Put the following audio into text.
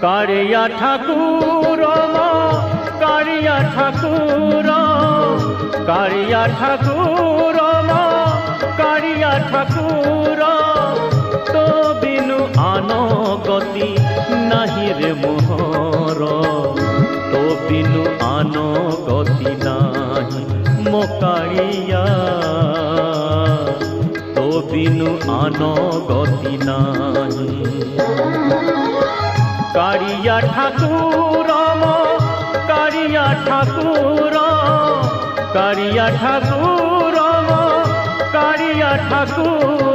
कारिया ठाकुर कारिया ठाकुर कारिया ठाकुर कारिया ठाकुर तो बिनु आनो गति नाही रे मोहर तो बिनु आनो गति नाही मो कारिया तो बिनु आनो गति नाही कारिया ठाकुर कारिया ठाकुर कारिया ठाकुर कारिया ठाकुर